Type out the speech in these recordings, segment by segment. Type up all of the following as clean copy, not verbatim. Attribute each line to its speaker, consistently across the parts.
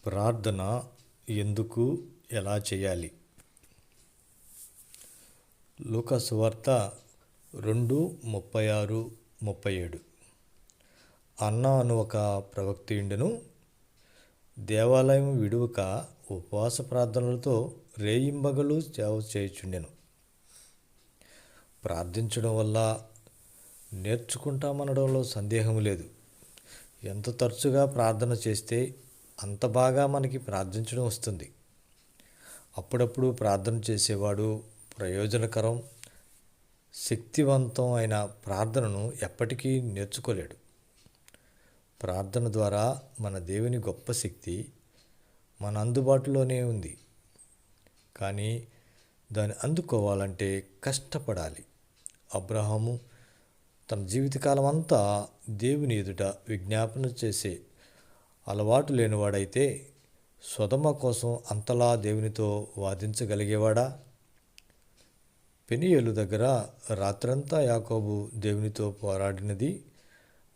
Speaker 1: ప్రార్థన ఎందుకు ఎలా చేయాలి? లూకా సువార్త 2:36-37. అన్న అను ఒక ప్రవక్తయుండెను. దేవాలయం విడువక ఉపవాస ప్రార్థనలతో రేయింబగళ్ళు సేవ చేయుచుండెను. ప్రార్థించడం వల్ల నేర్చుకుంటామనడంలో సందేహం లేదు. ఎంత తరచుగా ప్రార్థన చేస్తే అంత బాగా మనకి ప్రార్థించడం వస్తుంది. అప్పుడప్పుడు ప్రార్థన చేసేవాడు ప్రయోజనకరం, శక్తివంతం అయిన ప్రార్థనను ఎప్పటికీ నేర్చుకోలేడు. ప్రార్థన ద్వారా మన దేవుని గొప్ప శక్తి మన అందుబాటులోనే ఉంది. కానీ దాన్ని అందుకోవాలంటే కష్టపడాలి. అబ్రహాము తన జీవితకాలం అంతా దేవుని ఎదుట విజ్ఞాపన చేసే అలవాటు లేనివాడైతే సొదొమ కోసం అంతలా దేవునితో వాదించగలిగేవాడా? పెనీయేలు దగ్గర రాత్రంతా యాకోబు దేవునితో పోరాడినది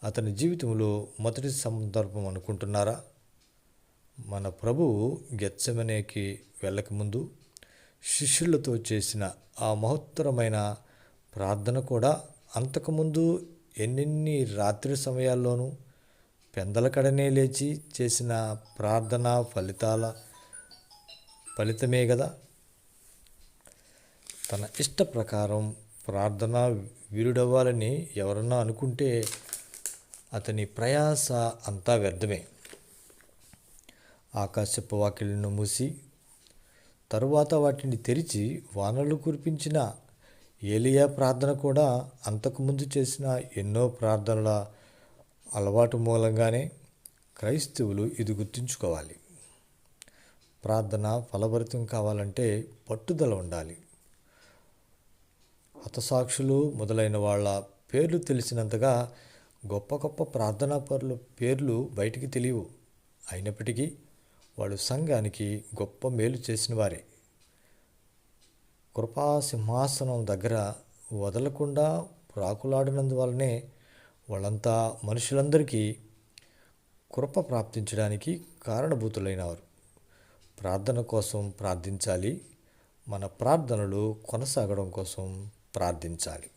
Speaker 1: అతని జీవితంలో మొదటి సందర్భం అనుకుంటున్నారా? మన ప్రభువు గెత్సెమనేకి వెళ్ళకముందు శిష్యులతో చేసిన ఆ మహత్తరమైన ప్రార్థన కూడా అంతకుముందు ఎన్నెన్ని రాత్రి సమయాల్లోనూ పెందలకడనే లేచి చేసిన ప్రార్థన ఫలితమే కదా. తన ఇష్ట ప్రకారం ప్రార్థన వీరుడవ్వాలని ఎవరన్నా అనుకుంటే అతని ప్రయాస అంతా వ్యర్థమే. ఆకాశపు వాకిళ్లను మూసి తరువాత వాటిని తెరిచి వానలు కురిపించిన ఏలియా ప్రార్థన కూడా అంతకుముందు చేసిన ఎన్నో ప్రార్థనల అలవాటు మూలంగానే. క్రైస్తవులు ఇది గుర్తుంచుకోవాలి. ప్రార్థన ఫలభరితం కావాలంటే పట్టుదల ఉండాలి. హతసాక్షులు మొదలైన వాళ్ళ పేర్లు తెలిసినంతగా గొప్ప గొప్ప ప్రార్థనా పరుల పేర్లు బయటికి తెలియవు. అయినప్పటికీ వాళ్ళు సంఘానికి గొప్ప మేలు చేసిన వారే. కృపా సింహాసనం దగ్గర వదలకుండా ప్రాకులాడినందువల్లనే వాళ్ళంతా మనుషులందరికీ కృప ప్రాప్తించడానికి కారణభూతులైనవారు. ప్రార్థన కోసం ప్రార్థించాలి. మన ప్రార్థనలు కొనసాగడం కోసం ప్రార్థించాలి.